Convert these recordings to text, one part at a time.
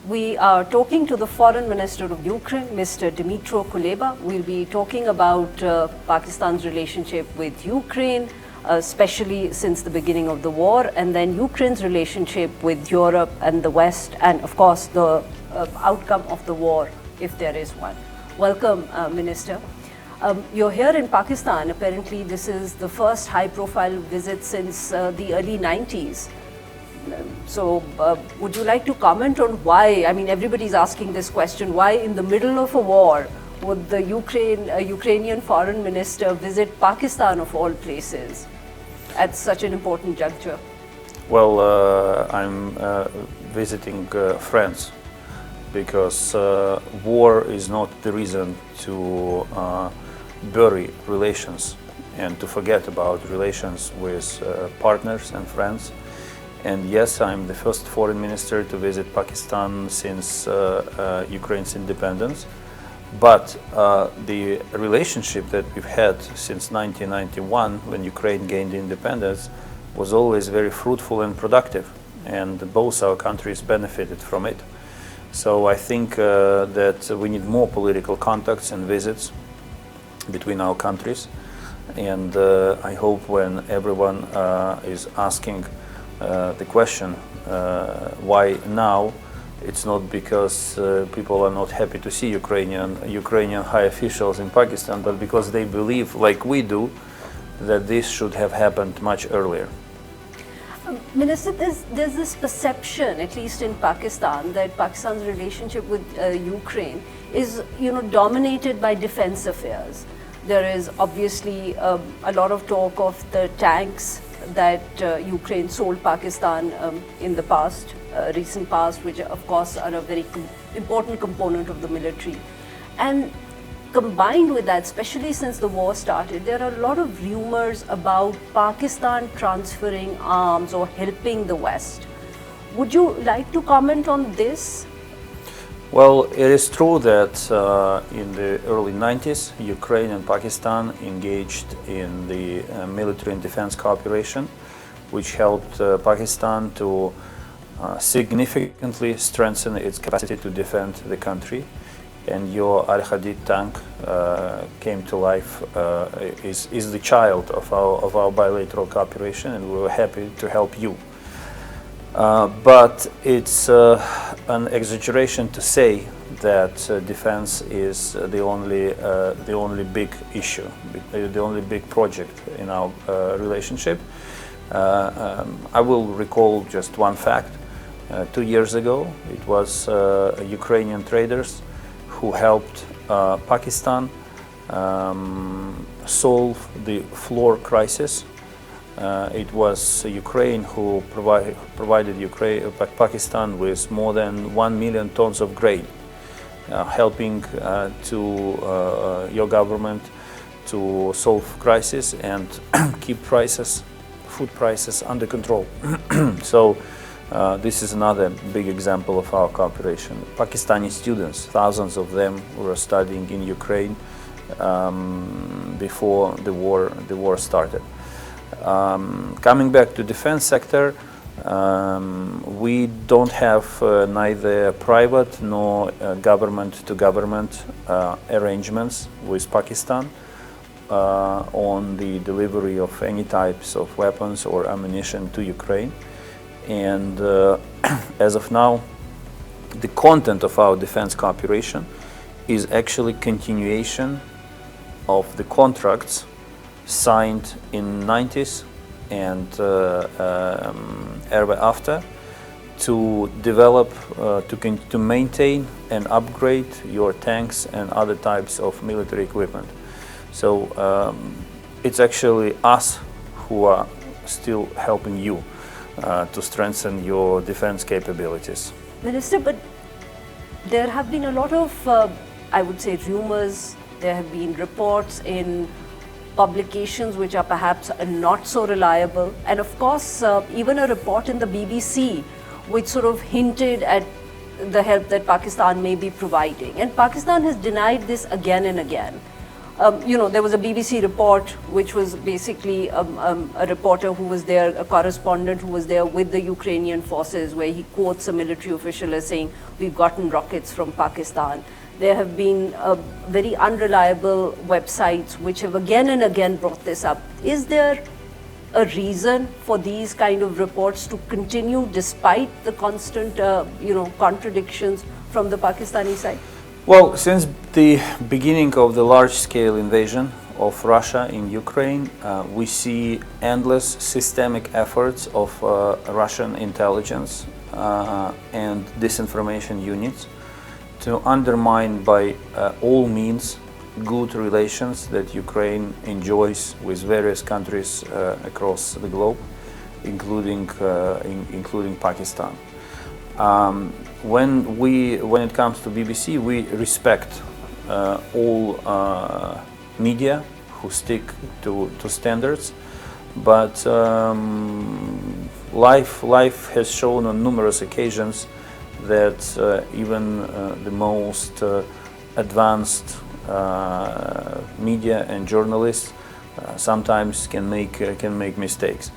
We are talking to the Foreign Minister of Ukraine, Mr. Dmytro Kuleba. We'll be talking about Pakistan's relationship with Ukraine, especially since the beginning of the war, and then Ukraine's relationship with Europe and the West, and of course the outcome of the war, if there is one. Welcome, Minister. You're here in Pakistan. Apparently, this is the first high-profile visit since the early 90s. So, would you like to comment on why? I mean, everybody's asking this question: why, in the middle of a war, would the Ukrainian Foreign Minister visit Pakistan of all places at such an important juncture? Well, I'm visiting friends because war is not the reason to bury relations and to forget about relations with partners and friends. And yes, I'm the first foreign minister to visit Pakistan since Ukraine's independence. But the relationship that we've had since 1991, when Ukraine gained independence, was always very fruitful and productive, and both our countries benefited from it. So I think that we need more political contacts and visits between our countries, and I hope when everyone is asking the question why now, it's not because people are not happy to see Ukrainian high officials in Pakistan, but because they believe, like we do, that this should have happened much earlier. Minister, there's this perception, at least in Pakistan, that Pakistan's relationship with Ukraine is, dominated by defense affairs. There is obviously a lot of talk of the tanks that Ukraine sold Pakistan in the past, recent past, which of course are a very important component of the military. And combined with that, especially since the war started, there are a lot of rumors about Pakistan transferring arms or helping the West. Would you like to comment on this? Well, it is true that in the early 90s, Ukraine and Pakistan engaged in the military and defense cooperation, which helped Pakistan to significantly strengthen its capacity to defend the country. And your Al-Hadid tank came to life, is the child of our bilateral cooperation, and we were happy to help you. But it's an exaggeration to say that defense is the only big issue, the only big project in our relationship. I will recall just one fact. 2 years ago, it was Ukrainian traders who helped Pakistan solve the flour crisis. It was Ukraine who provided Pakistan with more than 1 million tons of grain, helping to your government to solve crisis and keep food prices under control. So this is another big example of our cooperation. Pakistani students, thousands of them, were studying in Ukraine before the war started. Coming back to defense sector, we don't have neither private nor government-to-government arrangements with Pakistan on the delivery of any types of weapons or ammunition to Ukraine. And as of now, the content of our defense cooperation is actually continuation of the contracts signed in 90s and ever after, to develop, to maintain and upgrade your tanks and other types of military equipment. So it's actually us who are still helping you to strengthen your defense capabilities. Minister, but there have been a lot of, I would say, rumors. There have been reports in publications which are perhaps not so reliable, and of course even a report in the BBC which sort of hinted at the help that Pakistan may be providing, and Pakistan has denied this again and again. there was a BBC report which was basically a reporter who was there, a correspondent who was there with the Ukrainian forces, where he quotes a military official as saying, "We've gotten rockets from Pakistan." There have been very unreliable websites which have again and again brought this up. Is there a reason for these kind of reports to continue despite the constant, contradictions from the Pakistani side? Well, since the beginning of the large-scale invasion of Russia in Ukraine, we see endless systemic efforts of Russian intelligence and disinformation units to undermine by all means good relations that Ukraine enjoys with various countries across the globe, including Pakistan. When it comes to BBC, we respect all media who stick to standards, but life has shown on numerous occasions that even the most advanced media and journalists sometimes can make mistakes.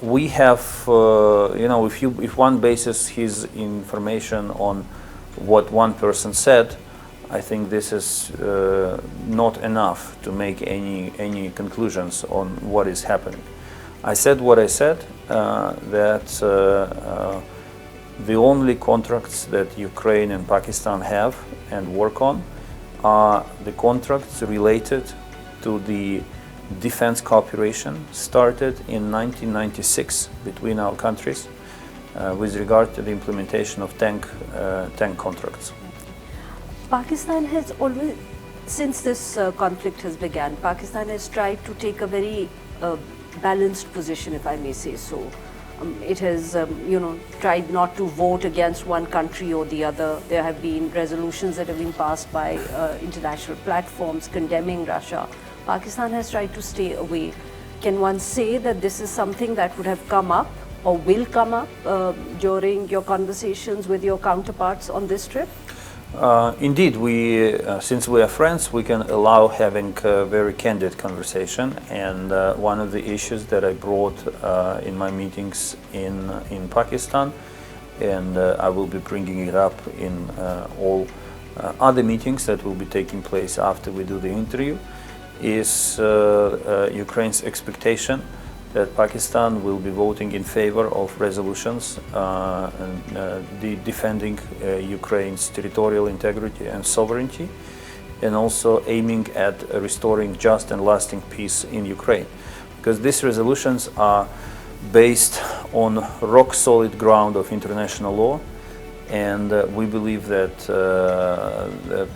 We have, if one bases his information on what one person said, I think this is not enough to make any conclusions on what is happening. I said what I said, that the only contracts that Ukraine and Pakistan have and work on are the contracts related to the defense cooperation started in 1996 between our countries with regard to the implementation of tank contracts. Pakistan has always, since this conflict has begun, Pakistan has tried to take a very balanced position, if I may say so. It has, tried not to vote against one country or the other. There have been resolutions that have been passed by international platforms condemning Russia. Pakistan has tried to stay away. Can one say that this is something that would have come up or will come up during your conversations with your counterparts on this trip? Indeed, since we are friends, we can allow having a very candid conversation. And one of the issues that I brought in my meetings in Pakistan, and I will be bringing it up in all other meetings that will be taking place after we do the interview, is Ukraine's expectation that Pakistan will be voting in favor of resolutions defending Ukraine's territorial integrity and sovereignty, and also aiming at restoring just and lasting peace in Ukraine. Because these resolutions are based on rock-solid ground of international law, and we believe that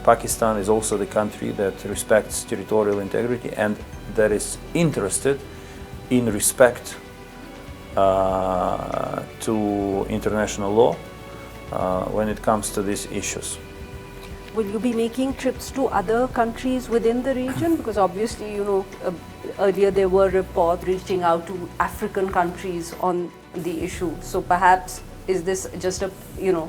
Pakistan is also the country that respects territorial integrity and that is interested in respect to international law when it comes to these issues. Will you be making trips to other countries within the region? Because obviously, earlier there were reports reaching out to African countries on the issue. So perhaps is this just a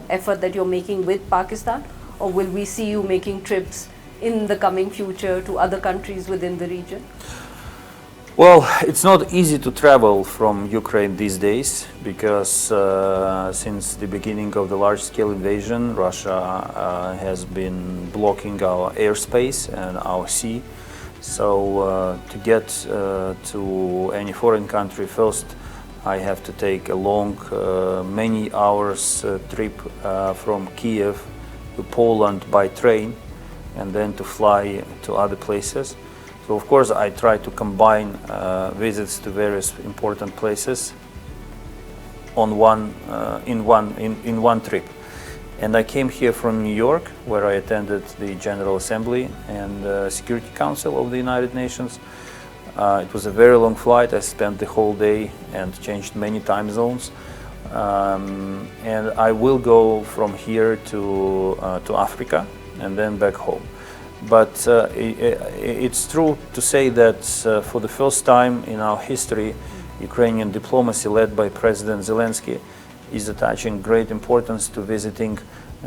effort that you're making with Pakistan, or will we see you making trips in the coming future to other countries within the region? Well, it's not easy to travel from Ukraine these days because since the beginning of the large-scale invasion, Russia has been blocking our airspace and our sea. So to get to any foreign country first, I have to take a long, many hours trip from Kyiv to Poland by train and then to fly to other places. So of course I try to combine visits to various important places in one trip. And I came here from New York, where I attended the General Assembly and Security Council of the United Nations. It was a very long flight. I spent the whole day and changed many time zones. And I will go from here to Africa and then back home. But it's true to say that for the first time in our history, Ukrainian diplomacy led by President Zelensky is attaching great importance to visiting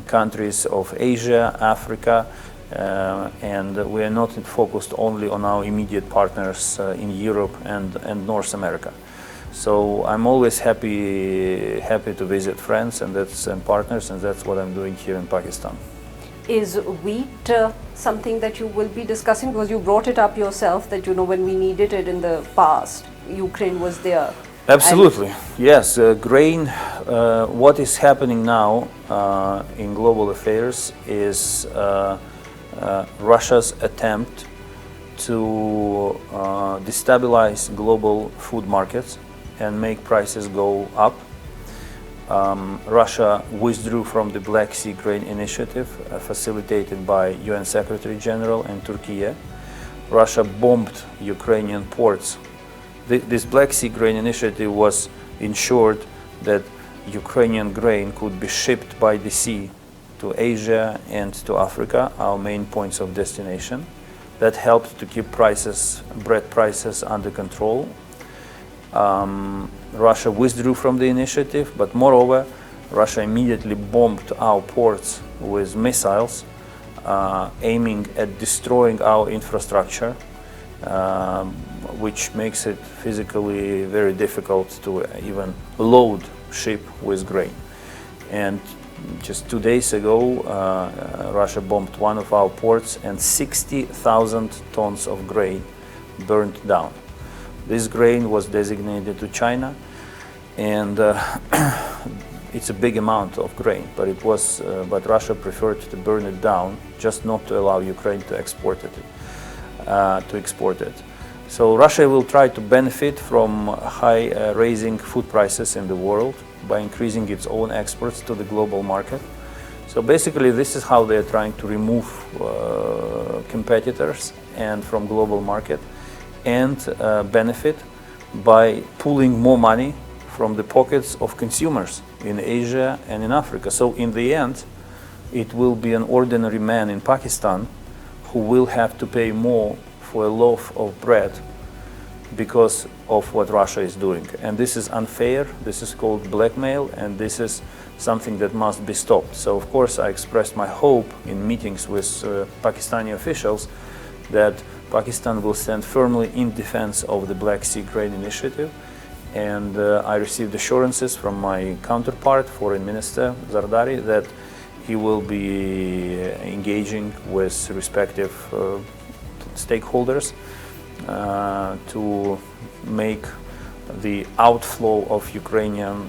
countries of Asia, Africa, and we are not focused only on our immediate partners in Europe and North America. So I'm always happy to visit friends and partners, and that's what I'm doing here in Pakistan. Is wheat something that you will be discussing? Because you brought it up yourself that, you know, when we needed it in the past, Ukraine was there. Absolutely, yes. Grain, what is happening now in global affairs is Russia's attempt to destabilize global food markets and make prices go up. Russia withdrew from the Black Sea Grain Initiative, facilitated by UN Secretary General and Turkey. Russia bombed Ukrainian ports. This Black Sea Grain Initiative was ensured that Ukrainian grain could be shipped by the sea to Asia and to Africa, our main points of destination. That helped to keep bread prices under control. Russia withdrew from the initiative, but moreover, Russia immediately bombed our ports with missiles, aiming at destroying our infrastructure, which makes it physically very difficult to even load ship with grain. And just 2 days ago, Russia bombed one of our ports and 60,000 tons of grain burned down. This grain was designated to China, and it's a big amount of grain, but Russia preferred to burn it down, just not to allow Ukraine to export it. So Russia will try to benefit from raising food prices in the world by increasing its own exports to the global market. So basically, this is how they are trying to remove competitors and from global market, and benefit by pulling more money from the pockets of consumers in Asia and in Africa. So in the end, it will be an ordinary man in Pakistan who will have to pay more for a loaf of bread because of what Russia is doing. And this is unfair, this is called blackmail, and this is something that must be stopped. So of course I expressed my hope in meetings with Pakistani officials that Pakistan will stand firmly in defense of the Black Sea Grain Initiative, and I received assurances from my counterpart, Foreign Minister Zardari, that he will be engaging with respective stakeholders to make the outflow of Ukrainian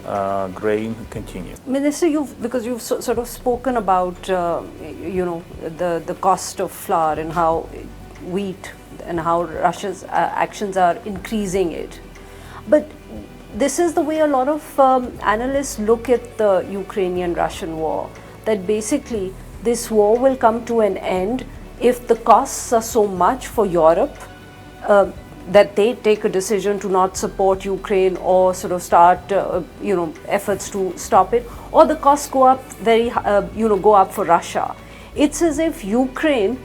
grain continue. Minister, because you've sort of spoken about the cost of flour and how wheat and how Russia's actions are increasing it. But this is the way a lot of analysts look at the Ukrainian-Russian war, that basically this war will come to an end if the costs are so much for Europe that they take a decision to not support Ukraine or sort of start efforts to stop it, or the costs go up go up for Russia. It's as if Ukraine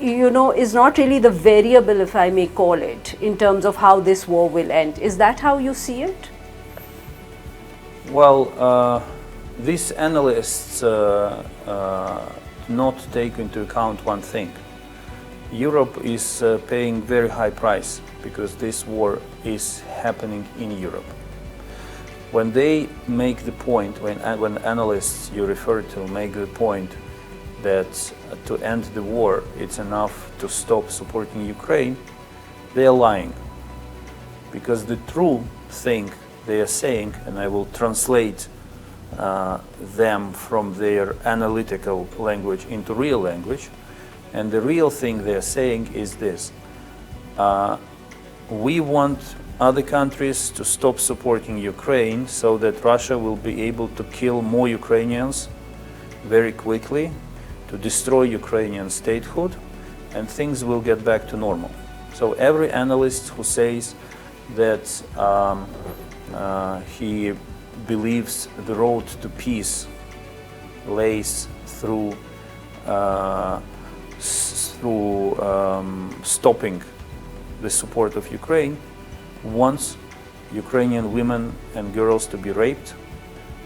is not really the variable, if I may call it, in terms of how this war will end. Is that how you see it? Well, these analysts not take into account one thing. Europe is paying very high price because this war is happening in Europe. When they make the point, when analysts you refer to make the point that to end the war it's enough to stop supporting Ukraine, they are lying. Because the true thing they are saying, and I will translate them from their analytical language into real language, and the real thing they are saying is this: we want other countries to stop supporting Ukraine so that Russia will be able to kill more Ukrainians very quickly, to destroy Ukrainian statehood, and things will get back to normal. So every analyst who says that he believes the road to peace lays through stopping the support of Ukraine wants Ukrainian women and girls to be raped,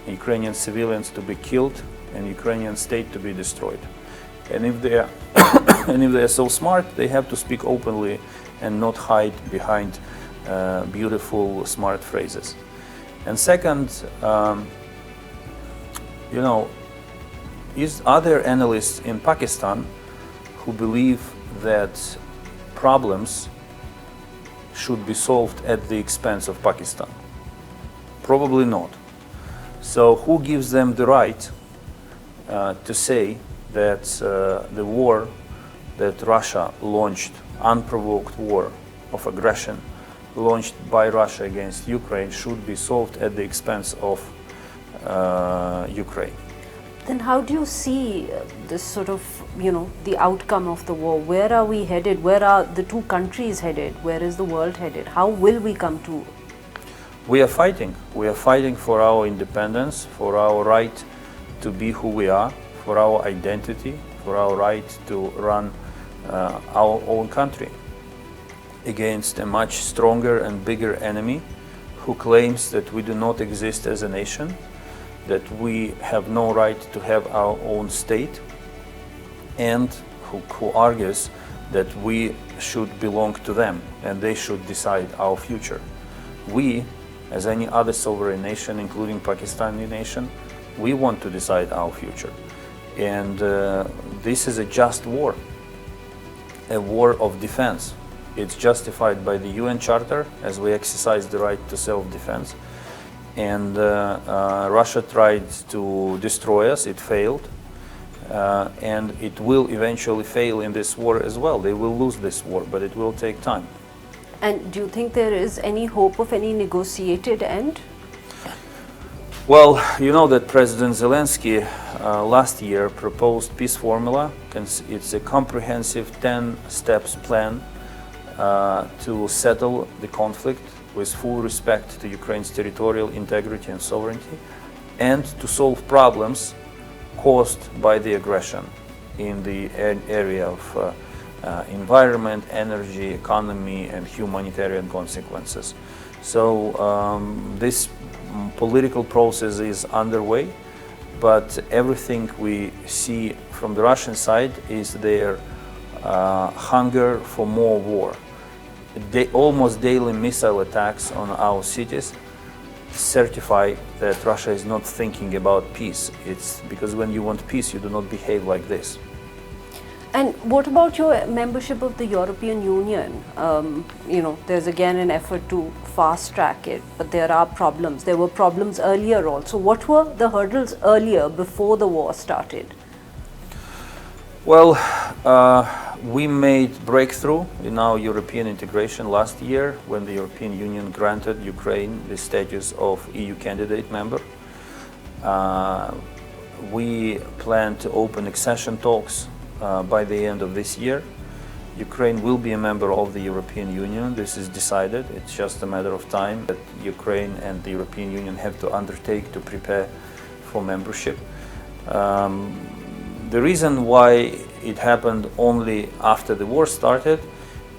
Ukrainian civilians to be killed, and Ukrainian state to be destroyed. And if they are and if they are so smart, they have to speak openly and not hide behind beautiful, smart phrases. And second, is other analysts in Pakistan who believe that problems should be solved at the expense of Pakistan? Probably not. So who gives them the right to say that the war that Russia launched, unprovoked war of aggression launched by Russia against Ukraine, should be solved at the expense of Ukraine? Then how do you see this sort of, the outcome of the war? Where are we headed? Where are the two countries headed? Where is the world headed? How will we come to? We are fighting. We are fighting for our independence, for our right to be who we are, for our identity, for our right to run our own country against a much stronger and bigger enemy who claims that we do not exist as a nation, that we have no right to have our own state, and who argues that we should belong to them and they should decide our future. We, as any other sovereign nation, including Pakistani nation, we want to decide our future. And this is a just war, a war of defense. It's justified by the UN Charter, as we exercise the right to self-defense. And Russia tried to destroy us, it failed. And it will eventually fail in this war as well. They will lose this war, but it will take time. And do you think there is any hope of any negotiated end? Well, you know that President Zelensky last year proposed peace formula. It's a comprehensive 10 steps plan to settle the conflict with full respect to Ukraine's territorial integrity and sovereignty, and to solve problems caused by the aggression in the area of environment, energy, economy, and humanitarian consequences. So this political process is underway, but everything we see from the Russian side is their hunger for more war. Almost daily missile attacks on our cities certify that Russia is not thinking about peace. It's because when you want peace, you do not behave like this. And what about your membership of the European Union? There's again an effort to fast track it, but there are problems. There were problems earlier also. What were the hurdles earlier, before the war started? Well, we made breakthrough in our European integration last year when the European Union granted Ukraine the status of EU candidate member. We plan to open accession talks by the end of this year. Ukraine will be a member of the European Union. This is decided. It's just a matter of time that Ukraine and the European Union have to undertake to prepare for membership. The reason why it happened only after the war started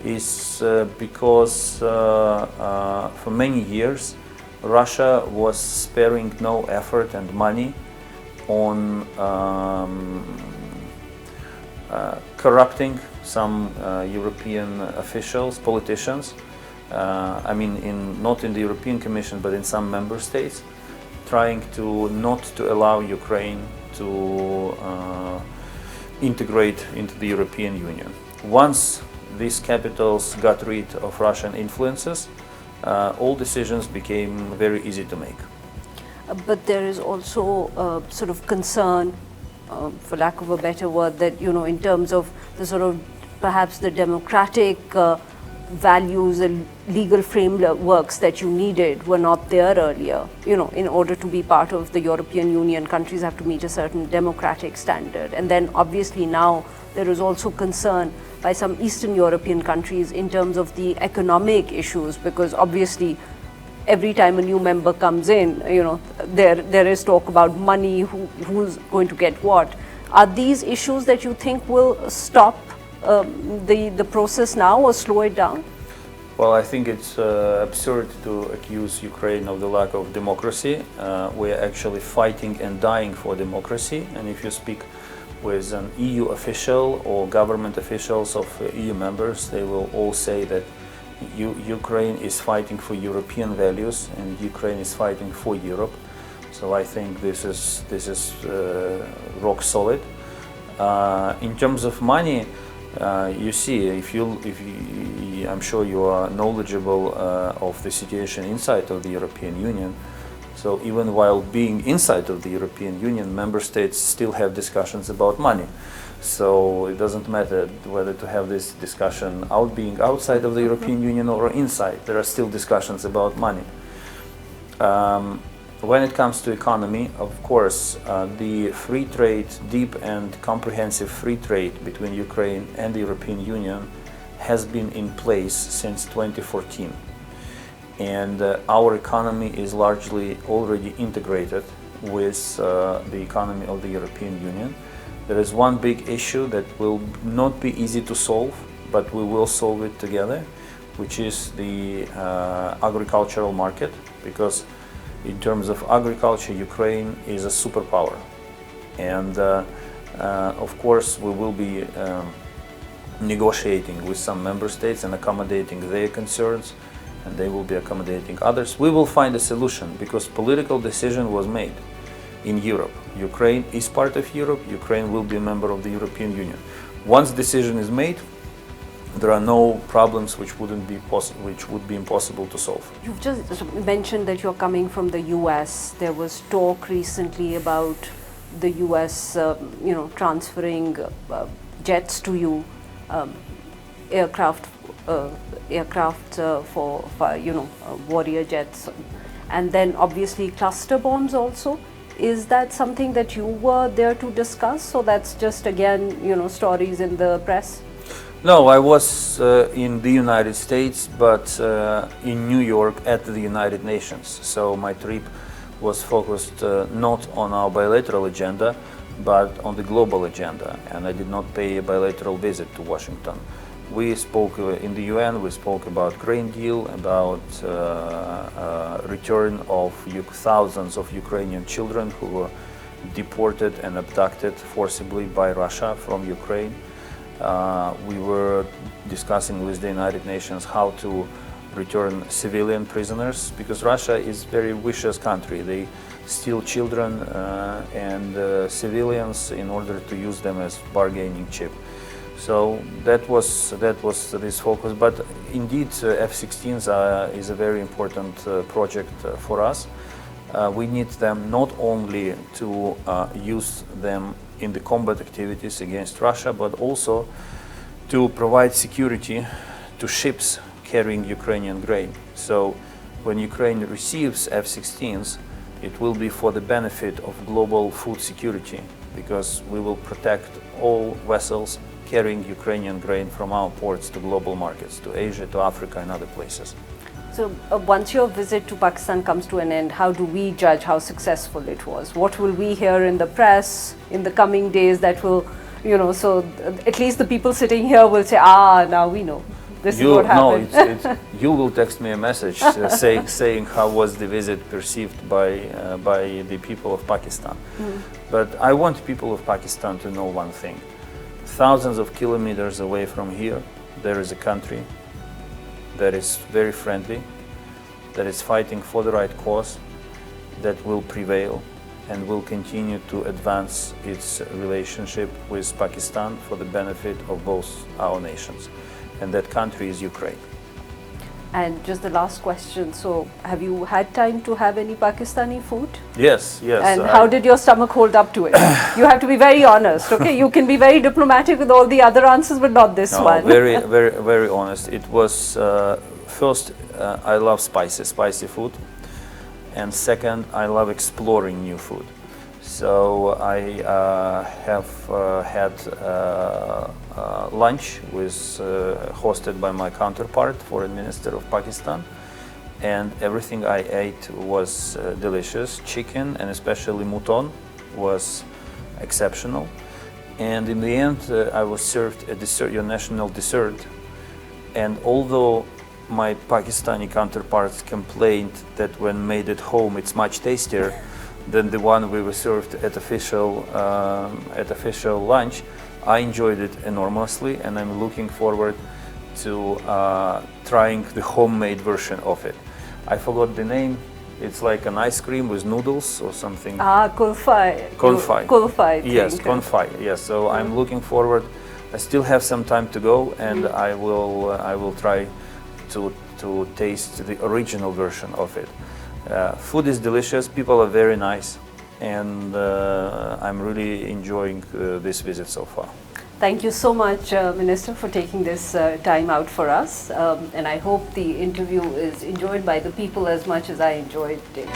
is because for many years Russia was sparing no effort and money on corrupting some European officials, politicians, not in the European Commission, but in some member states, trying to not to allow Ukraine to integrate into the European Union. Once these capitals got rid of Russian influences, all decisions became very easy to make. But there is also sort of concern, for lack of a better word, that in terms of the sort of perhaps the democratic values and legal frameworks that you needed were not there earlier. In order to be part of the European Union, countries have to meet a certain democratic standard. And then obviously now there is also concern by some Eastern European countries in terms of the economic issues, because obviously every time a new member comes in, there is talk about money, who's going to get what. Are these issues that you think will stop the process now or slow it down? Well, I think it's absurd to accuse Ukraine of the lack of democracy. We are actually fighting and dying for democracy. And if you speak with an EU official or government officials of EU members, they will all say that Ukraine is fighting for European values and Ukraine is fighting for Europe. So I think this is rock solid. In terms of money, you see, I'm sure you are knowledgeable of the situation inside of the European Union. So even while being inside of the European Union, member states still have discussions about money. So it doesn't matter whether to have this discussion being outside of the European Union or inside. There are still discussions about money. When it comes to economy, of course, the free trade, deep and comprehensive free trade between Ukraine and the European Union has been in place since 2014. And our economy is largely already integrated with the economy of the European Union. There is one big issue that will not be easy to solve, but we will solve it together, which is the agricultural market, because in terms of agriculture, Ukraine is a superpower. And of course, we will be negotiating with some member states and accommodating their concerns, and they will be accommodating others. We will find a solution because political decision was made in Europe. Ukraine is part of Europe. Ukraine will be a member of the European Union. Once decision is made, there are no problems which would be impossible to solve. You've just mentioned that you're coming from the US. There was talk recently about the US, transferring jets to you, aircraft for warrior jets, and then obviously cluster bombs also. Is that something that you were there to discuss? So that's just again, stories in the press? No, I was in the United States, but in New York at the United Nations. So my trip was focused not on our bilateral agenda, but on the global agenda. And I did not pay a bilateral visit to Washington. We spoke in the UN, we spoke about Green Deal, about return of thousands of Ukrainian children who were deported and abducted forcibly by Russia from Ukraine. We were discussing with the United Nations how to return civilian prisoners, because Russia is a very vicious country. They steal children and civilians in order to use them as bargaining chip. So that was this focus. But indeed, F-16s is a very important project for us. We need them not only to use them in the combat activities against Russia, but also to provide security to ships carrying Ukrainian grain. So when Ukraine receives F-16s, it will be for the benefit of global food security, because we will protect all vessels carrying Ukrainian grain from our ports to global markets, to Asia, to Africa and other places. So once your visit to Pakistan comes to an end, how do we judge how successful it was? What will we hear in the press in the coming days that will, so at least the people sitting here will say, now we know. This is what happened. No, you will text me a message saying how was the visit perceived by the people of Pakistan. But I want people of Pakistan to know one thing. Thousands of kilometers away from here, there is a country that is very friendly, that is fighting for the right cause, that will prevail and will continue to advance its relationship with Pakistan for the benefit of both our nations. And that country is Ukraine. And just the last question, so have you had time to have any Pakistani food? Yes. And how did your stomach hold up to it? You have to be very honest, okay? You can be very diplomatic with all the other answers, but not this one. Very, very, very honest. It was, first, I love spicy food. And second, I love exploring new food. So I have had lunch hosted by my counterpart, Foreign Minister of Pakistan, and everything I ate was delicious. Chicken and especially mutton was exceptional. And in the end, I was served a dessert, your national dessert. And although my Pakistani counterparts complained that when made at home it's much tastier, than the one we were served at official lunch. I enjoyed it enormously, and I'm looking forward to trying the homemade version of it. I forgot the name. It's like an ice cream with noodles or something. Kulfai. Konfai. Kulfai. Yes, konfai. Yes. So I'm looking forward. I still have some time to go, and I will try to taste the original version of it. Food is delicious. People are very nice, and I'm really enjoying this visit so far. Thank you so much, Minister, for taking this time out for us. And I hope the interview is enjoyed by the people as much as I enjoyed it.